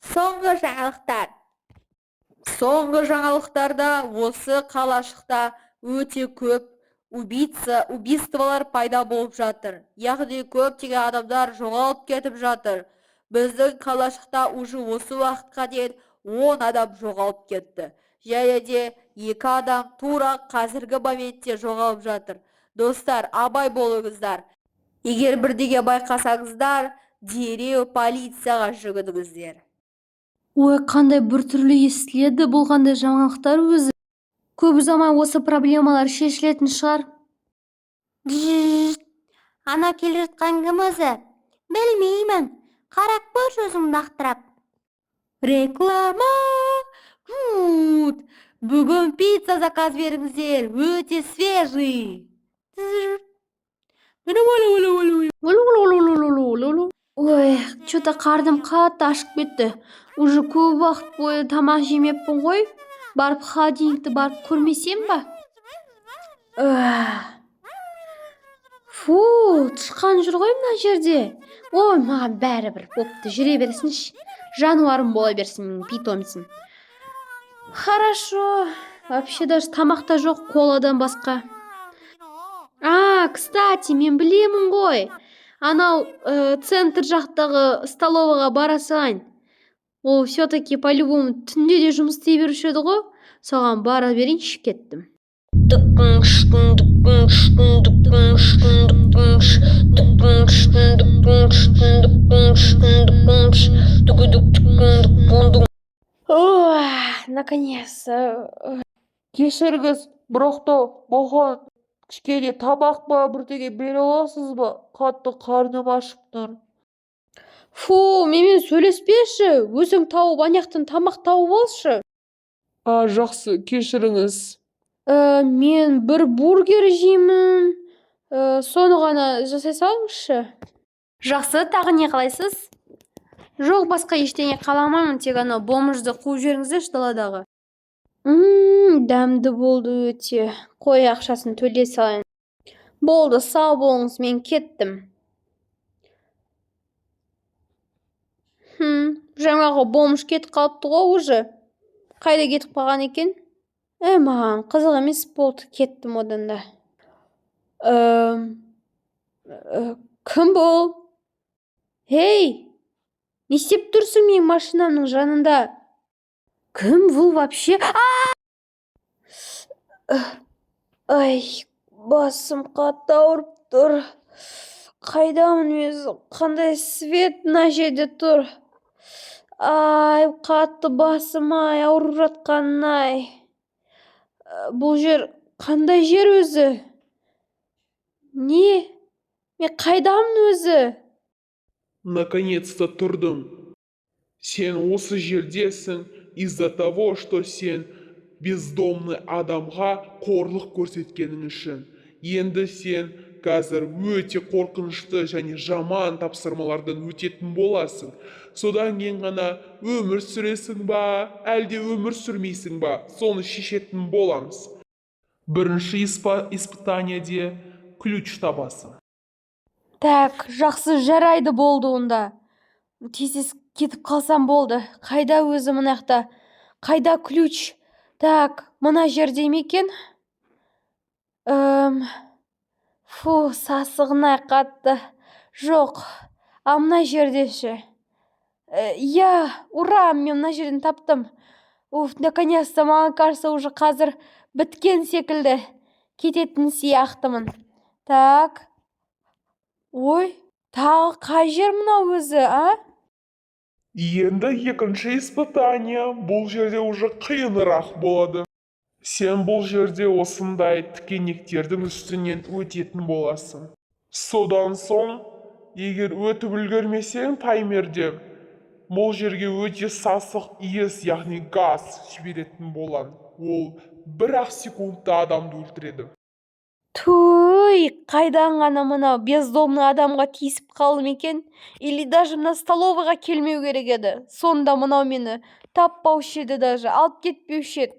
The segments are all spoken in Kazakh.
Соңғы жаңалықтар. Соңғы жаңалықтарда осы қалашықта өте көп убийстволар пайда болып жатыр. Яғни көптеген адамдар жоғалып кетіп жатыр. Біздің қалашықта уже осы уақытқа дейін 10 адам жоғалып кетті. Және де 2 адам тура қазіргі моментте жоғалып жатыр. Достар, абай болыңыздар. Егер бірдеңе байқасаңыздар, дереу полицияға жүгініңіздер. Ой, қандай біртүрлі естіледі бұл қандай жаңалықтар өзі. Көп ұзамай осы проблемалар шешілетін шығар. Ана келе жатқан кім өзі? Білмеймін. Қарап көрші өзің нақтырап. Реклама! Бүгін пицца заказ беріңіздер. Өте свежий. Ой, что-то қарным қатты ашып кетті. Уже көп уақыт бойы тамақ жемеппін ғой. Барып холодильникті барып көрмесем ба? Фу, тышқан жүр ғой мына жерде. Ой, маған бәрібір бопты, жүре берсінші. Жануарым бола берсін менің питомцем. Хорошо. Вообще даже тамақта жоқ коладан басқа. Кстати, мен білемін ғой. Анау центр жақтағы столовыға бара салайын. Ол все-таки по-любому түнде де жұмыс істей беруші еді ғой. Соған бара берейінші, кеттім. Наконец-то. Кешіріңіз, бұрақта маған кішкене тамақ па бірдеңе бере аласыз ба? Қатты қарным ашып тұр. Фу, менімен сөйлеспеші. Өзің тауып анаяқтан тамақ тауып алшы. Жақсы, кешіріңіз. Мен бір бургер жеймін. Соны ғана жасай салыңызшы. Жақсы, тағы не қалайсыз? Жоқ, басқа ештеңе қаламаймын, тек анау бомжды қуып жіберіңіздерші даладағы. Дәмді болды өте. Қой, ақшасын төлей салайын. Болды, сау болыңыз, мен кеттім. Жаңағы бомж кетіп қалыпты ғой уже. Қайда кетіп қалған екен? Маған қызық емес болды, кеттім одан да. Кім бұл? Хей, не істеп тұрсың мен машинамның жанында? Кім бұл вообще? Ай, басым қатты ауырып тұр. Қайдамын өзі? Қандай свет мына жерде тұр? Ай, қатты басым ай, ауырып жатқаным ай. Бұл жер қандай жер өзі? Не? Мен қайдамын өзі? Наконец-то тұрдым. Сен осы жердесің из-за того, что сен бездомный адамға қорлық көрсеткенің үшін. Енді сен қазір өте қорқынышты және жаман тапсырмалардан өтетін боласың. Содан кейін ғана өмір сүресің ба, әлде өмір сүрмейсің ба, соны шешетін боламыз. Бірінші испытаниеде ключ табасың. Так, жақсы, жарайды болды онда. Тез кетіп қалсам болды. Қайда өзі мынақта? Қайда ключ? Так, мына жерде ме екен? Фу, сасығына қатты. Жоқ, мына жердеші. Ура, мен мына жерден таптым. Наконец-то, маған кажется, уже қазір біткен секілді. Кететін сияқтымын. Так. Ой, тағы қай жер мынау өзі, Енді екінші испытание бұл жерде уже қиынырақ болады. Сен бұл жерде осындай тікенектердің үстінен өтетін боласың. Содан соң, егер өтіп үлгермесең таймерде, бұл жерге өте сасық иіс, яғни газ жіберетін болан. Ол 1-ақ секундта адамды өлтіреді. Туй, қайдан ғана мынау бездомный адамға тиісіп қалдым екен? Или даже мына столовыйға келмеу керек еді. Сонда мынау мені таппаушы еді, даже алып кетпеуші еді.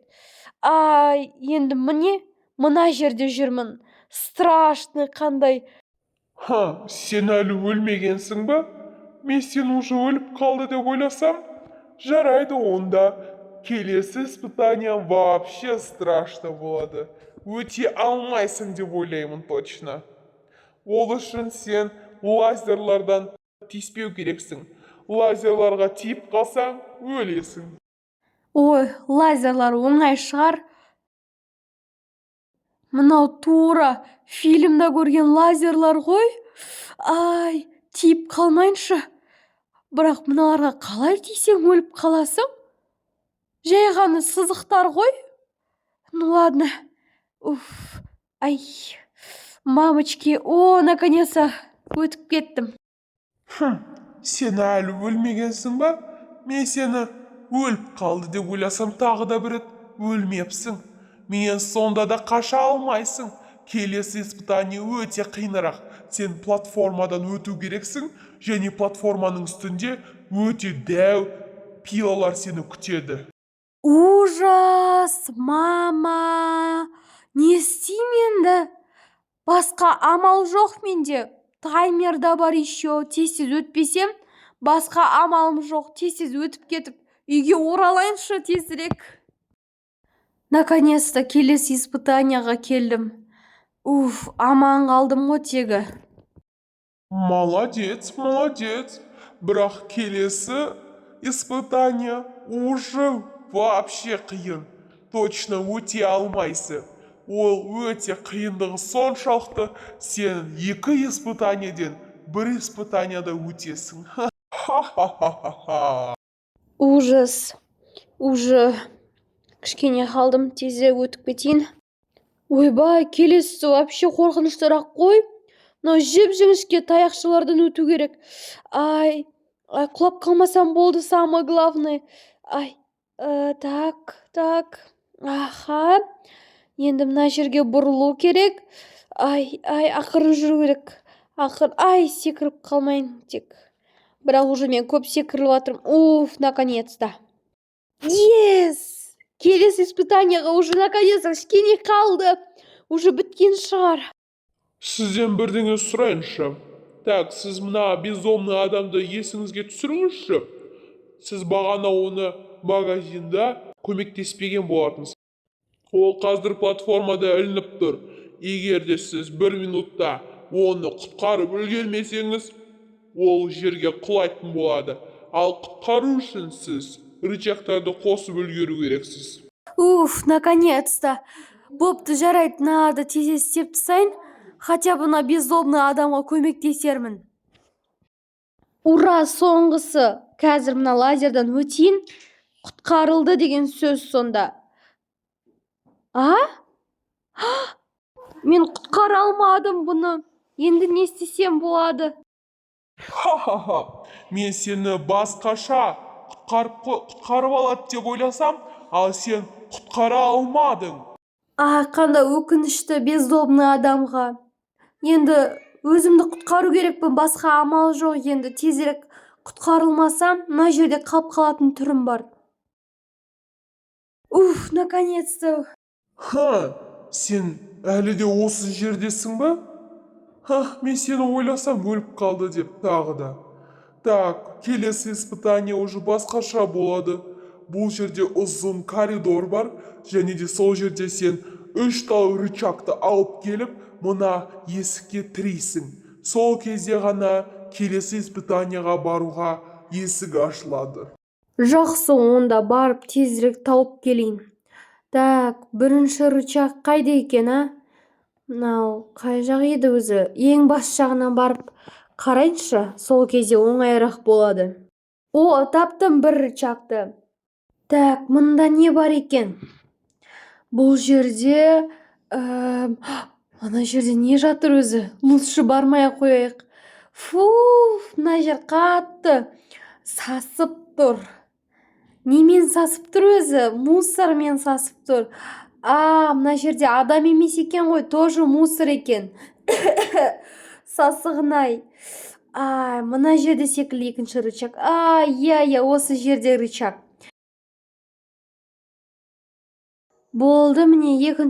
Енді мына жерде жүрмін. Страшный қандай. Сен әлі өлмегенсің ба? Мен сен уже өліп қалды деп ойласам, Жарайды онда. Келесі испытание вообще страшно болады. Өте алмайсың деп ойлаймын точно. Ол үшін сен лазерлардан тиіспеу керексің. Лазерларға тиіп қалсаң, өлесің. Ой, лазерлар оңай шығар. Мынау тура фильмда көрген лазерлар ғой. Ай, тиіп қалмайыншы. Бірақ мыналарға қалай тисең өліп қаласың? Жай ғана сызықтар ғой. Ну ладно. Уф. Ай. Мамочки, наконец-то өтіп кеттім. Сен әлі өлмегенсің ба? Мен сені өліп қалды деп ойласам тағы да бір рет өлмепсің. Мен сонда да қаша алмайсың. Келесі испытание өте қиынырақ. Сен платформадан өту керексің, және платформаның үстінде өте дәу пилалар сені күтеді. Ужас, мама. Не істеймін енді? Басқа амал жоқ менде. Таймер да бар еще. Тез өтпесем, басқа амалым жоқ. Тез өтіп кетіп, үйге оралайыншы тезірек. Наконец-то келесі испытанияға келдім. Уф, аман қалдым ғой тегі. Молодец, молодец. Бірақ келесі испытание уже вообще қиын. Точно өте алмайсың. Ол өте қиындығы соншалықты, сен 2 испытаниеден 1 испытанияда өтесің. Ха-ха-ха-ха-ха. Ужас. Уже кішкене қалдым, тезірек өтіп кетейін. Ойбай, келесі вообще қорқыныштырақ қой. Мынау жіп-жіңішке таяқшалардан өту керек. Ай, құлап қалмасам болды, самое главное. Ай, так. Аха. Енді мына жерге бұрылу керек. Ай, ақырын жүру керек. Секіріп қалмайын тек. Бірақ уже мен көп секіріліп жатырмын. Уф, наконец-то. Yes! Келесі испытанияға уже наконец-то кішкене қалды. Уже біткен шығар. Сізден бірдеңе сұрайыншы. Так, сіз мына безумный адамды есіңізге түсіріңізші. Сіз бағана оны магазинда көмектеспеген болатынсыз. Ол қазір платформада ілініп тұр. Егер де сіз 1 минутта оны құтқарып үлгермесеңіз, ол жерге құлайтын болады. Ал құтқару үшін сіз рычагтарды қосып үлгеру керексіз. Уф, наконец-то. Бопты, жарайды, надо тез істеп тастайын. Хотя бы мына бездомный адамға көмектесермін. Ура, соңғысы. Қазір мына лазердан өтейін. Құтқарылды деген сөз сонда. Мен құтқара алмадым бұны. Енді не істесем болады? Ха-ха-ха. Мен сені басқаша құтқарып алады деп ойласам, ал сен құтқара алмадың. Қандай өкінішті бездомный адамға. Енді өзімді құтқару керекпін, басқа амал жоқ. Енді тезірек құтқарылмасам, мына жерде қалып қалатын түрім бар. Уф, наконец-то. Сен әлі де осы жердесің ба? Мен сені ойласам өліп қалды деп тағы да. Так, келесі испытание уже басқаша болады. Бұл жерде ұзын коридор бар, және де сол жерде сен 3 тал рычагты алып келіп, мына есікке тірейсің. Сол кезде ғана келесі испытанияға баруға есік ашылады. Жақсы, онда барып тезірек тауып келейін. Так, бірінші рычаг қайда екен, Мынау қай жақ еді өзі? Ең бас жағынан барып қарайыншы, сол кезде оңайырақ болады. Таптым бір рычагты. Так, мұнда не бар екен? Бұл жерде... Ана жерде не жатыр өзі? Лучше бармай қояйық. Мына жер қатты сасып тұр. Немен сасып тұр өзі? Мусормен сасып тұр. Мына жерде адам емес екен ғой, тоже мусор екен. Сасығын-ай. Мына жерде секілді екінші рычаг. Осы жерде рычаг. Болды, міне екі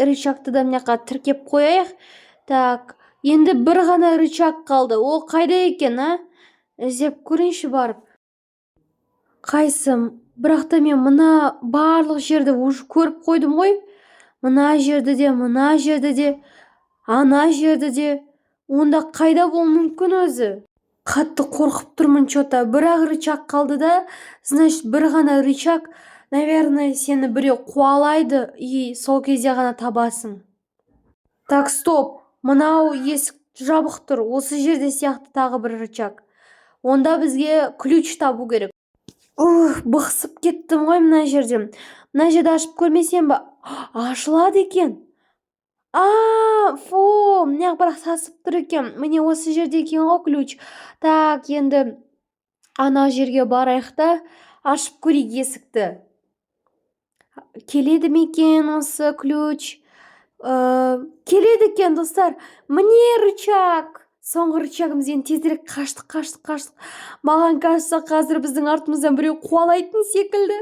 рычагты да мынақа тіркеп қояйық. Так, енді бір ғана рычаг қалды. Ол қайда екен, Іздеп көрейінші барып. Қайсым? Бірақ та мен мына барлық жерді уже көріп қойдым ғой. Мына жерді де, мына жерді де, ана жерді де. Онда қайда болуы мүмкін өзі? Қатты қорқып тұрмын чота. Бір-ақ рычаг қалды да, значит, бір ғана рычаг, наверное, сені біреу қуалайды и сол кезде ғана табасың. Так, стоп. Мынау есік жабық тұр. Осы жерде сияқты тағы бір рычаг. Онда бізге ключ табу керек. Бықсып кеттім ғой мына жерде. Мына жерді ашып көрмесем ба? Ашылады екен. Мына бірақ сасып тұр екен. Міне осы жерде екен ғой ключ. Так, енді ана жерге барайық та ашып көрейік есікті. Келеді ме екен осы ключ? Келеді екен, достар. Міне рычаг. Соңғы рычагымыз, енді тезірек қаштық. Маған кажется, қазір біздің артымыздан біреу қуалайтын секілді.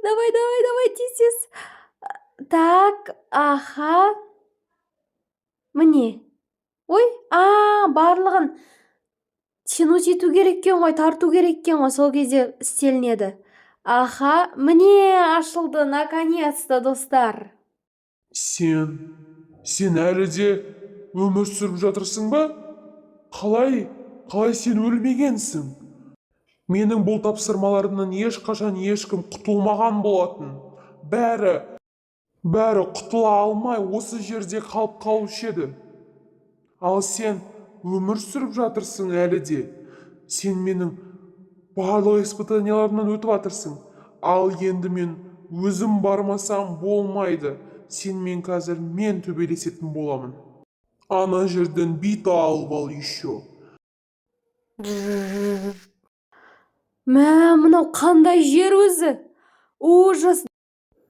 Давай, тез. Так, аха. Міне. Ой, барлығын тянуть ету керек екен ғой, тарту керек екен ғой, сол кезде істелінеді. Аха, міне ашылды, наконец-то, достар. Сен әлі де өмір сүріп жатырсың ба? Қалай сен өлмегенсің? Менің бұл тапсырмаларымнан ешқашан ешкім құтылмаған болатын. Бәрі құтыла алмай осы жерде қалушы еді. Ал сен өмір сүріп жатырсың әлі де. Сен менің барлық испытанияларымнан өтіп жатырсың. Ал енді мен өзім бармасам болмайды. Сен мен қазір төбелесетін боламын. Ана жерден бит алып ал еще. Мынау қандай жер өзі? Ужас.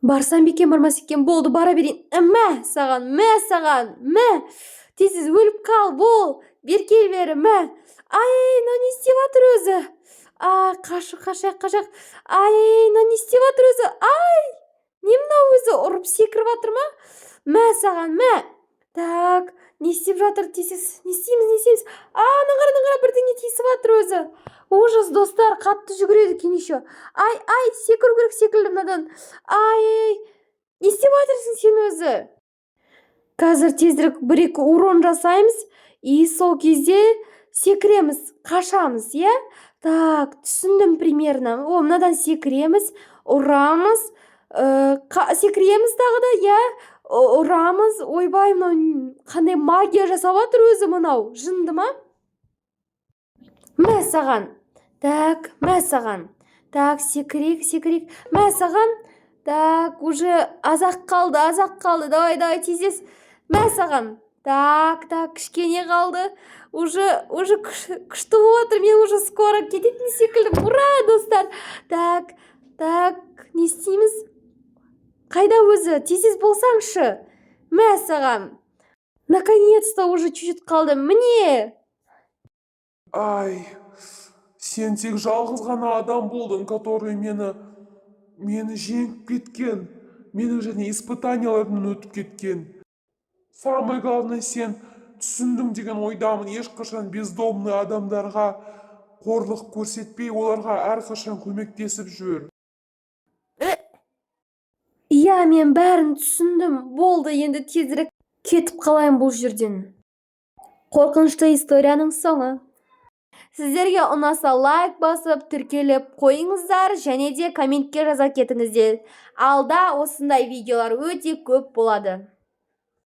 Барсам бекен, бармас екен, болды, бара берейін. Мә саған. Тез өліп қал, бол. Беркел бері, мә. Мынау не істеп жатыр өзі? Қашақ. Мынау не істеп жатыр өзі? Не мынау өзі? Ұрып секіріп жатыр ма? Мә саған, мә. Так, не істеп жатыр, тез. Не істейміз? Нағара, бірдеңе тиісіп жатыр өзі. Ужас, достар, қатты жүгіреді екен еще. Секіру керек секілді мынадан. Не істеп жатырсың сен өзі? Қазір тезірек бір-екі урон жасаймыз, и сол кезде секіреміз, қашамыз, иә? Так, түсіндім примерно. Мынадан секіреміз, ұрамыз, секіреміз тағы да, иә? Ұрамыз, ойбай, мынау қандай магия жасап жатыр өзі мынау, жынды ма? Мә саған. Так, мә саған. Так, секірек. Мә саған. Так, уже азақ қалды. Давай, тезес. Мә саған. Так, кішкене қалды. Уже күшті болып отыр. Мен уже скоро кететін секілдім. Ура, достар. Так, не істейміз? Қайда өзі? Тезес болсаңшы. Мә саған. Наконец-то уже чуть-чуть қалды. Міне. Сен тек жалғыз ғана адам болдың, который мені жеңіп кеткен, менің және испытанияларымнан өтіп кеткен. Самое главное, сен түсіндің деген ойдамын. Ешқашан бездомный адамдарға қорлық көрсетпей, оларға әрқашан көмектесіп жүр. Иә, мен бәрін түсіндім. Болды, енді тезірек кетіп қалайын бұл жерден. Қорқынышты историяның соңы. Сіздерге ұнаса лайк басып, тіркеліп қойыңыздар, және де комментке жаза кетіңіздер. Алда осындай видеолар өте көп болады.